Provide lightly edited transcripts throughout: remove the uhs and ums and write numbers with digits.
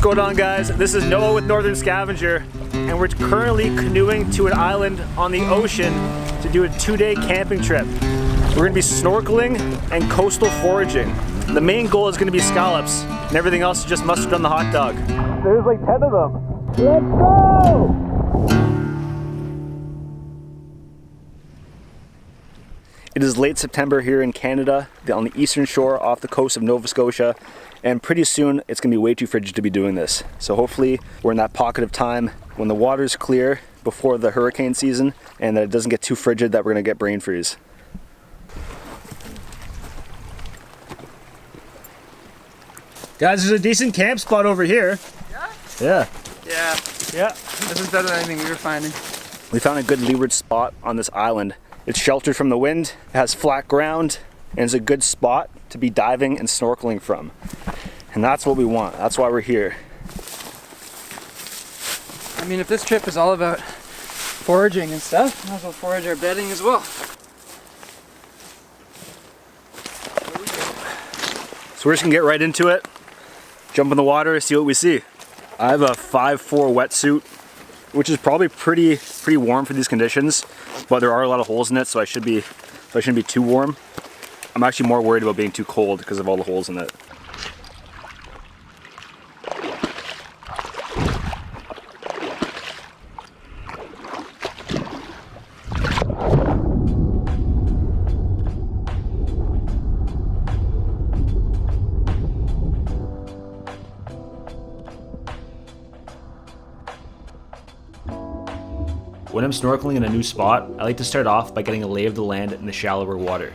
going on, guys? This is Noah with Northern Scavenger, and we're currently canoeing to an island on the ocean to do a 2-day camping trip. We're gonna be snorkeling and coastal foraging. The main goal is gonna be scallops, and everything else is just mustard on the hot dog. There's like 10 of them. Let's go! It is late September here in Canada, on the eastern shore off the coast of Nova Scotia, and pretty soon it's gonna be way too frigid to be doing this. So hopefully we're in that pocket of time when the water's clear before the hurricane season and that it doesn't get too frigid that we're gonna get brain freeze. Guys, there's a decent camp spot over here. Yeah? Yeah. Yeah. This is better than anything we were finding. We found a good leeward spot on this island. It's sheltered from the wind, it has flat ground, and it's a good spot to be diving and snorkeling from. And that's what we want. That's why we're here. I mean, if this trip is all about foraging and stuff, might as well forage our bedding as well. So we're just gonna get right into it, jump in the water, see what we see. I have a 5'4" wetsuit, which is probably pretty warm for these conditions, but there are a lot of holes in it, so I shouldn't be too warm. I'm actually more worried about being too cold because of all the holes in it. When I'm snorkeling in a new spot, I like to start off by getting a lay of the land in the shallower water.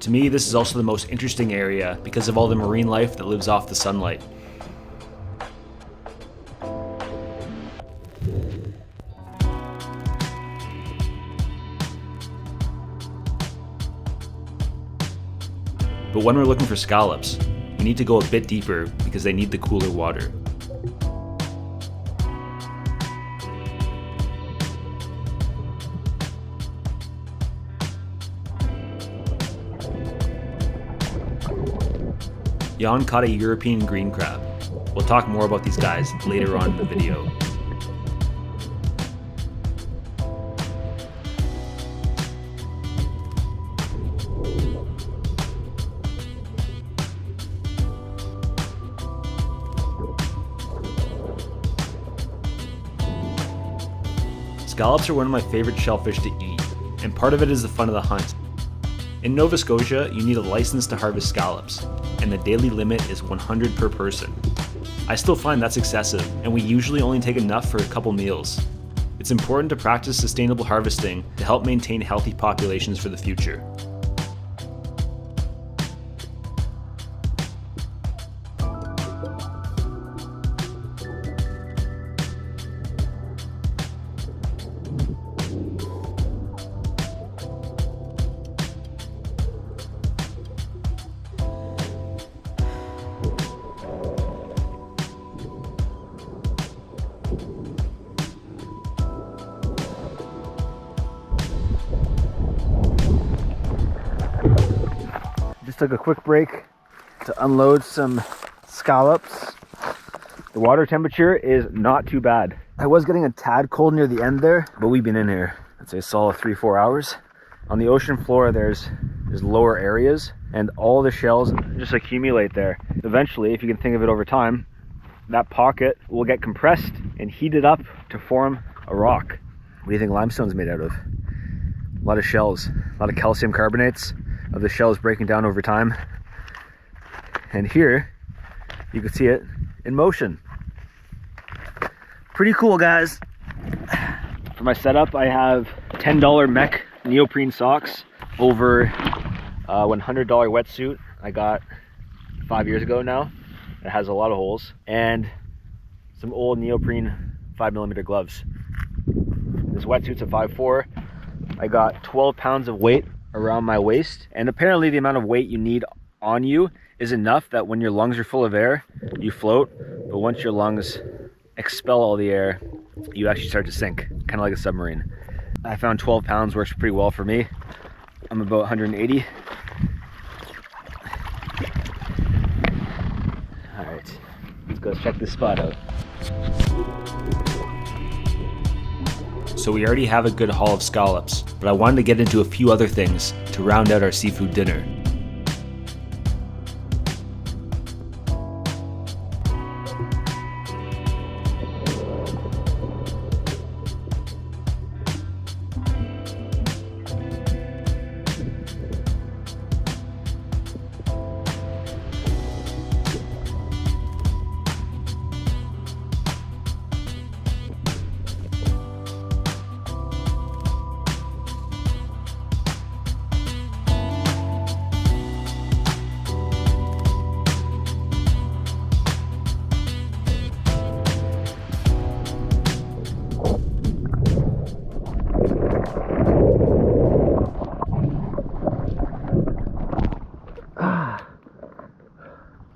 To me, this is also the most interesting area because of all the marine life that lives off the sunlight. But when we're looking for scallops, we need to go a bit deeper because they need the cooler water. Jan caught a European green crab. We'll talk more about these guys later on in the video. Scallops are one of my favorite shellfish to eat, and part of it is the fun of the hunt. In Nova Scotia, you need a license to harvest scallops, and the daily limit is 100 per person. I still find that's excessive, and we usually only take enough for a couple meals. It's important to practice sustainable harvesting to help maintain healthy populations for the future. Just took a quick break to unload some scallops. The water temperature is not too bad. I was getting a tad cold near the end there, but we've been in here, I'd say a solid 3-4 hours. On the ocean floor, there's lower areas, and all the shells just accumulate there. Eventually, if you can think of it over time, that pocket will get compressed and heated up to form a rock. What do you think limestone's made out of? A lot of shells, a lot of calcium carbonates of the shells breaking down over time. And here, you can see it in motion. Pretty cool, guys. For my setup, I have $10 mech neoprene socks over a $100 wetsuit I got 5 years ago now. It has a lot of holes, and some old neoprene 5mm gloves. This wetsuit's a 5'4". I got 12 pounds of weight around my waist, and apparently the amount of weight you need on you is enough that when your lungs are full of air, you float, but once your lungs expel all the air, you actually start to sink, kind of like a submarine. I found 12 pounds works pretty well for me. I'm about 180. All right, let's go Let's check this spot out. So we already have a good haul of scallops, but I wanted to get into a few other things to round out our seafood dinner.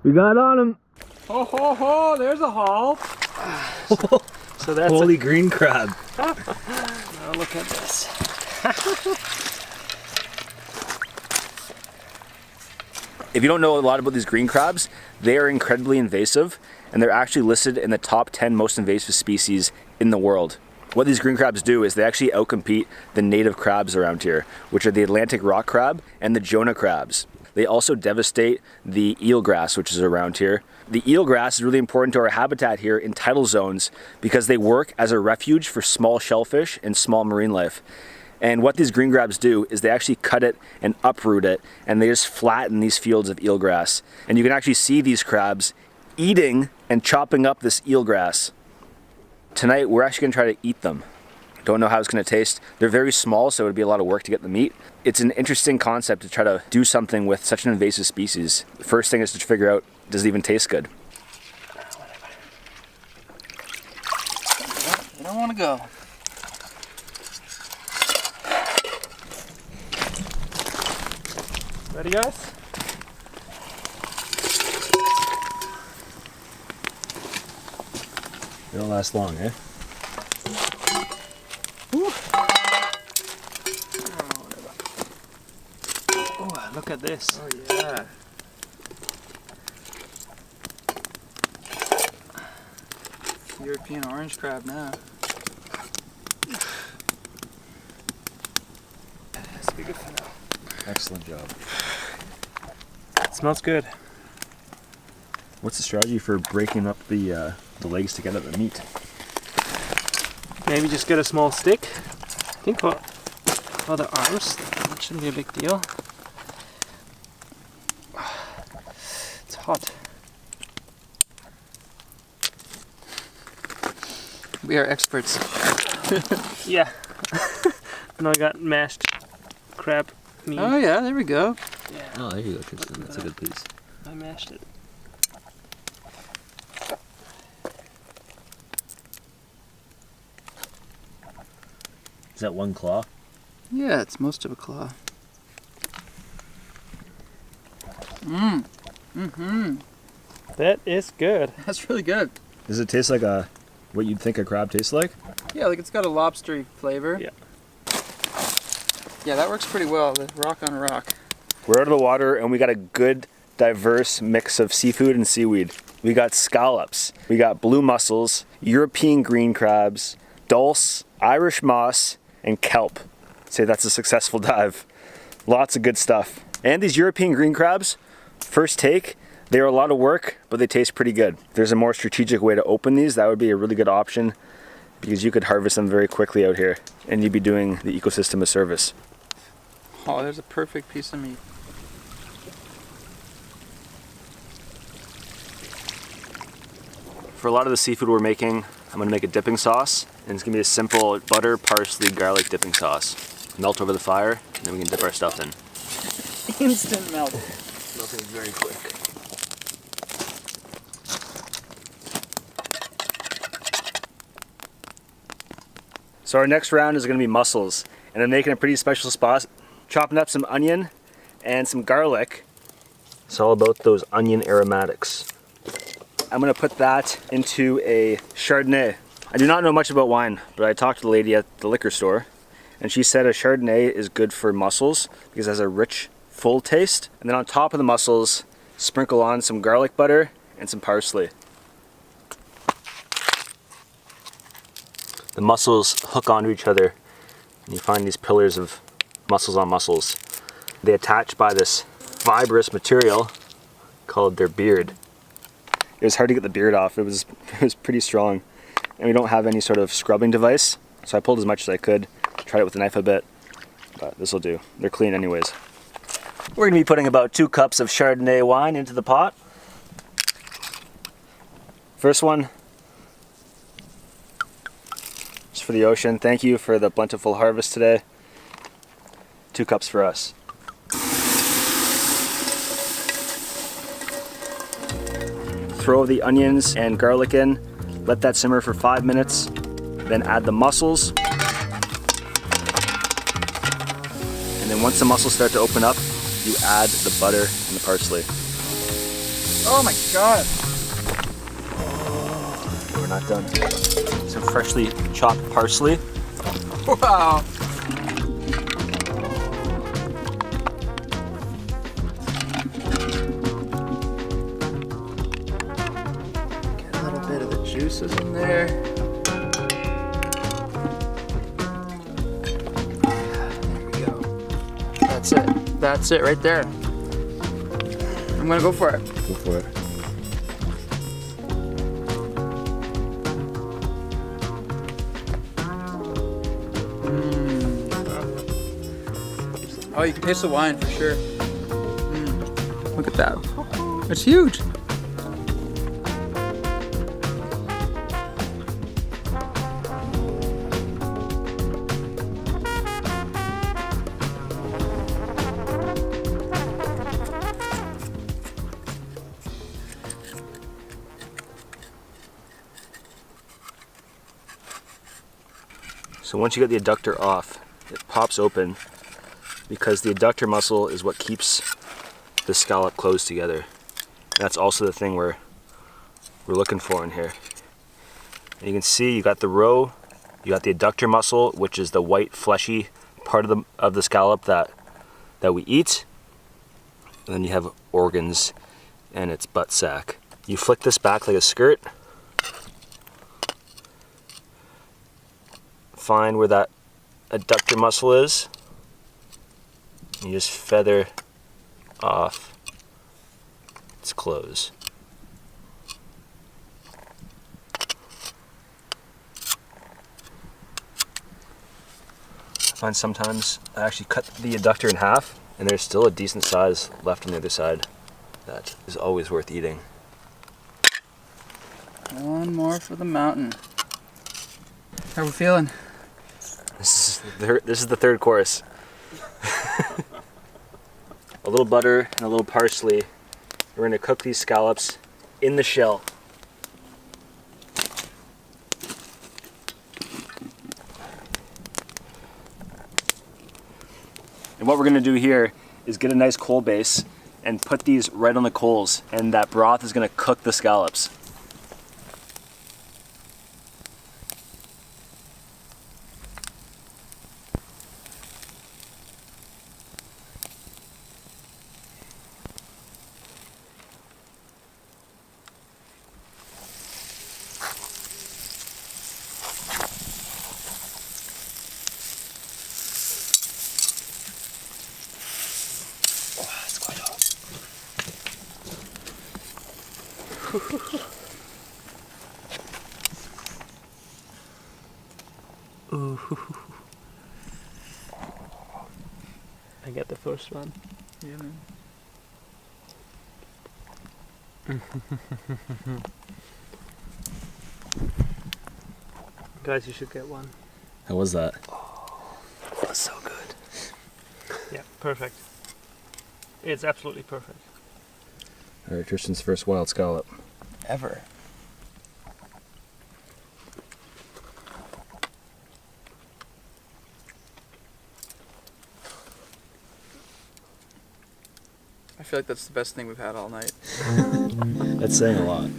We got on him. Ho ho ho, there's a haul. So that's holy green crab. Now look at this. If you don't know a lot about these green crabs, they are incredibly invasive, and they're actually listed in the top 10 most invasive species in the world. What these green crabs do is they actually outcompete the native crabs around here, which are the Atlantic rock crab and the Jonah crabs. They also devastate the eelgrass, which is around here. The eelgrass is really important to our habitat here in tidal zones because they work as a refuge for small shellfish and small marine life. And what these green crabs do is they actually cut it and uproot it, and they just flatten these fields of eelgrass. And you can actually see these crabs eating and chopping up this eelgrass. Tonight, we're actually gonna try to eat them. Don't know how it's gonna taste. They're very small, so it'd be a lot of work to get the meat. It's an interesting concept to try to do something with such an invasive species. The first thing is to figure out, does it even taste good? You don't want to go. Ready, guys? They don't last long, eh? Oh, look at this. Oh, yeah. European orange crab now. That's be good for now. Excellent job. It smells good. What's the strategy for breaking up the legs to get at the meat? Maybe just get a small stick. I think for the arms, that shouldn't be a big deal. It's hot. We are experts. Yeah. And I got mashed crab meat. Oh yeah, there we go. Yeah, Oh, there you go, Tristan. That's a good piece. I mashed it. Is that one claw? Yeah, it's most of a claw. Mmm. Mm-hmm. That is good. That's really good. Does it taste like what you'd think a crab tastes like? Yeah, like it's got a lobstery flavor. Yeah. Yeah, that works pretty well. The rock on rock. We're out of the water and we got a good, diverse mix of seafood and seaweed. We got scallops, we got blue mussels, European green crabs, dulse, Irish moss, and kelp. Say that's a successful dive. Lots of good stuff. And these European green crabs, first take, they're a lot of work, but they taste pretty good. If there's a more strategic way to open these, that would be a really good option because you could harvest them very quickly out here and you'd be doing the ecosystem a service. Oh, there's a perfect piece of meat. For a lot of the seafood we're making, I'm gonna make a dipping sauce, and it's gonna be a simple butter, parsley, garlic dipping sauce. Melt over the fire, and then we can dip our stuff in. Instant melt. Melting very quick. So our next round is gonna be mussels, and I'm making a pretty special sauce, chopping up some onion and some garlic. It's all about those onion aromatics. I'm gonna put that into a Chardonnay. I do not know much about wine, but I talked to the lady at the liquor store, and she said a Chardonnay is good for mussels because it has a rich, full taste. And then on top of the mussels, sprinkle on some garlic butter and some parsley. the mussels hook onto each other and you find these pillars of mussels on mussels. They attach by this fibrous material called their beard. It was hard to get the beard off. It was pretty strong. And we don't have any sort of scrubbing device, so I pulled as much as I could, tried it with a knife a bit, but this will do. They're clean anyways. We're gonna be putting about 2 cups of Chardonnay wine into the pot. First one, just for the ocean. Thank you for the plentiful harvest today. 2 cups for us. Throw the onions and garlic in, let that simmer for 5 minutes, then add the mussels. And then once the mussels start to open up, you add the butter and the parsley. Oh my god! We're not done. Some freshly chopped parsley. Wow! Get a little bit of the juices in there. There we go. That's it. That's it right there. I'm gonna go for it. Go for it. Oh, you can taste the wine for sure. Look at that. It's huge. So once you get the adductor off, it pops open because the adductor muscle is what keeps the scallop closed together. And that's also the thing we're looking for in here. And you can see you got the roe, you got the adductor muscle, which is the white fleshy part of the scallop that we eat. And then you have organs and its butt sack. You flick this back like a skirt. Find where that adductor muscle is. You just feather off its clothes. I find sometimes I actually cut the adductor in half and there's still a decent size left on the other side that is always worth eating. One more for the mountain. How are we feeling? This is the third course. A little butter and a little parsley. We're going to cook these scallops in the shell. And what we're going to do here is get a nice coal base and put these right on the coals, and that broth is going to cook the scallops. Ooh. I get the first one. Yeah, man. Guys, you should get one. How was that? Oh, that was so good. Yeah, perfect. It's absolutely perfect. All right, Tristan's first wild scallop. Ever. I feel like that's the best thing we've had all night. That's saying a lot.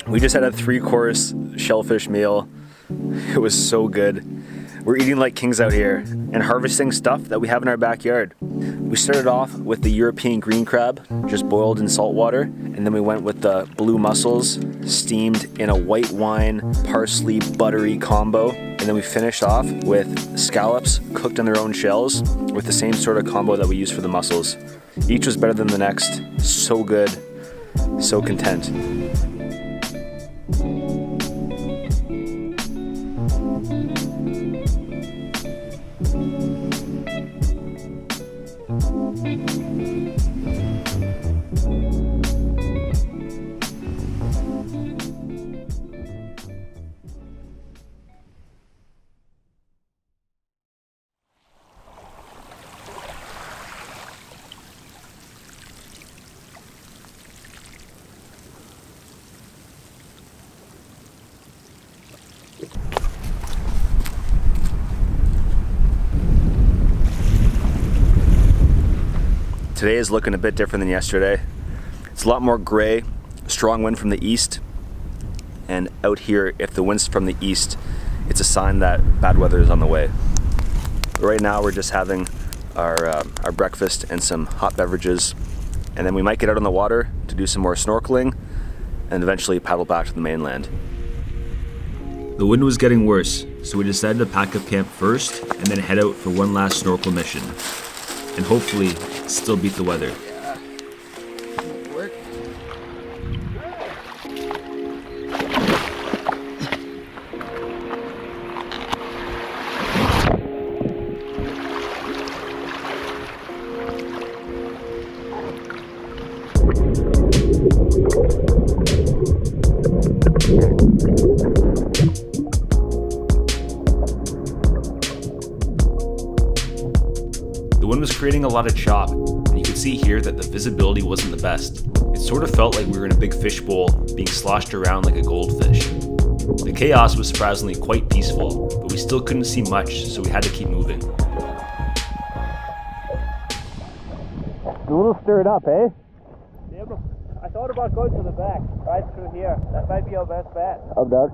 We just had a 3-course shellfish meal. It was so good. We're eating like kings out here and harvesting stuff that we have in our backyard. We We started off with the European green crab, just boiled in salt water, and then we went with the blue mussels, steamed in a white wine, parsley, buttery combo, and then we finished off with scallops cooked in their own shells with the same sort of combo that we used for the mussels. Each was better than the next, so good, so content. Today is looking a bit different than yesterday. It's a lot more gray, strong wind from the east, and out here, if the wind's from the east, it's a sign that bad weather is on the way. But right now we're just having our breakfast and some hot beverages, and then we might get out on the water to do some more snorkeling and eventually paddle back to the mainland. The wind was getting worse, so we decided to pack up camp first and then head out for one last snorkel mission, and hopefully still beat the weather. Work. The wind was creating a lot of chop, and you could see here that the visibility wasn't the best. It sort of felt like we were in a big fishbowl, being sloshed around like a goldfish. The chaos was surprisingly quite peaceful, but we still couldn't see much, so we had to keep moving. A little stirred up, eh? Yeah, but I thought about going to the back, right through here. That might be our best bet. Up, Doug.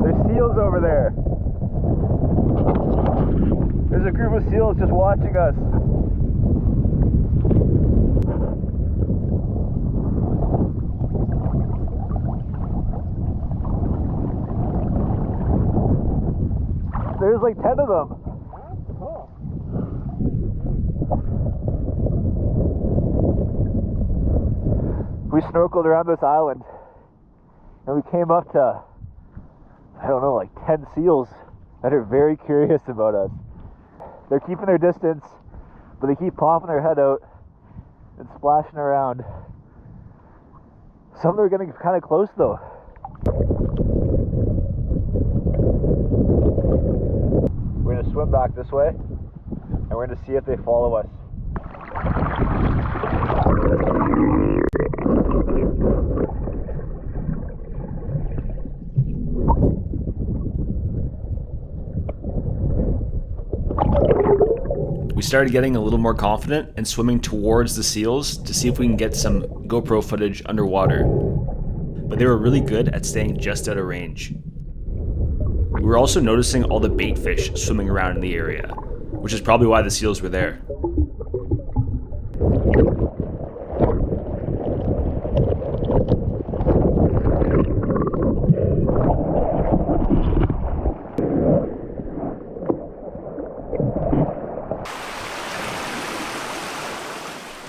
There's seals over there. There's a group of seals just watching us. There's like 10 of them. We snorkeled around this island and we came up to, I don't know, like 10 seals that are very curious about us. They're keeping their distance, but they keep popping their head out and splashing around. Some of them are getting kind of close though. We're gonna swim back this way and we're gonna see if they follow us. We started getting a little more confident and swimming towards the seals to see if we can get some GoPro footage underwater. But they were really good at staying just out of range. We were also noticing all the bait fish swimming around in the area, which is probably why the seals were there.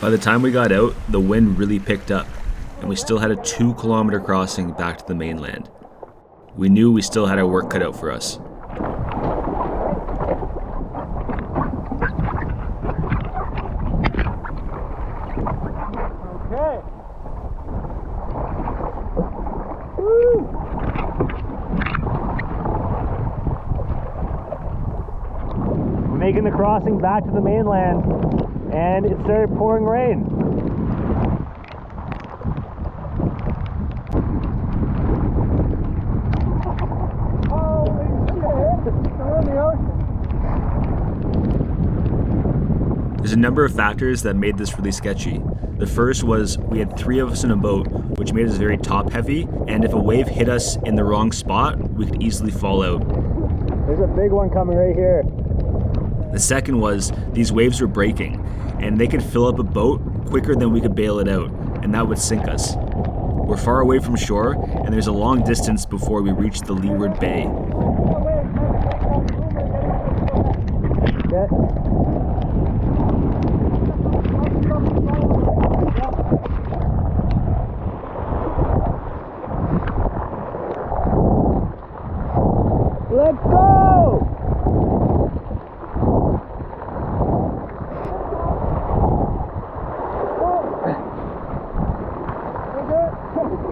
By the time we got out, the wind really picked up, and we still had a 2-kilometer crossing back to the mainland. We knew we still had our work cut out for us. Okay. Woo! We're making the crossing back to the mainland, and it started pouring rain. number of factors that made this really sketchy. The first was we had 3 of us in a boat, which made us very top heavy, and if a wave hit us in the wrong spot, we could easily fall out. There's a big one coming right here. The second was these waves were breaking, and they could fill up a boat quicker than we could bail it out, and that would sink us. We're far away from shore, and there's a long distance before we reach the leeward bay. Let's go!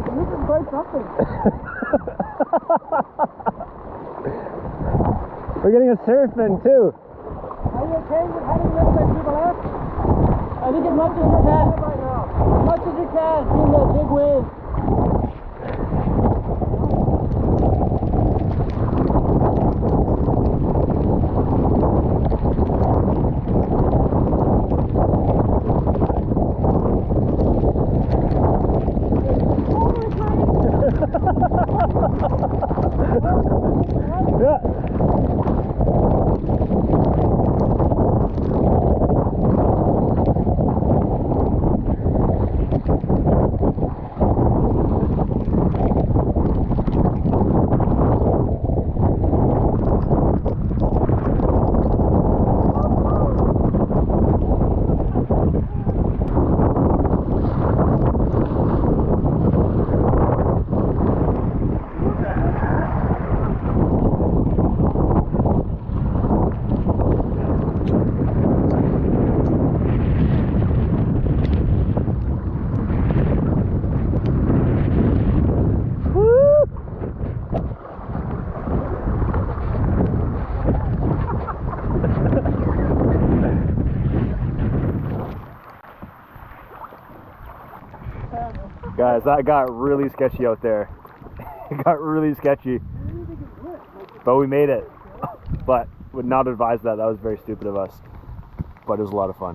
You can find something. We're getting a surf in too. Are you okay with heading this way to the left? I think as much as you can. As much as you can in the big wave. Guys, that got really sketchy out there. It got really sketchy. But we made it. But would not advise that. That was very stupid of us. But it was a lot of fun.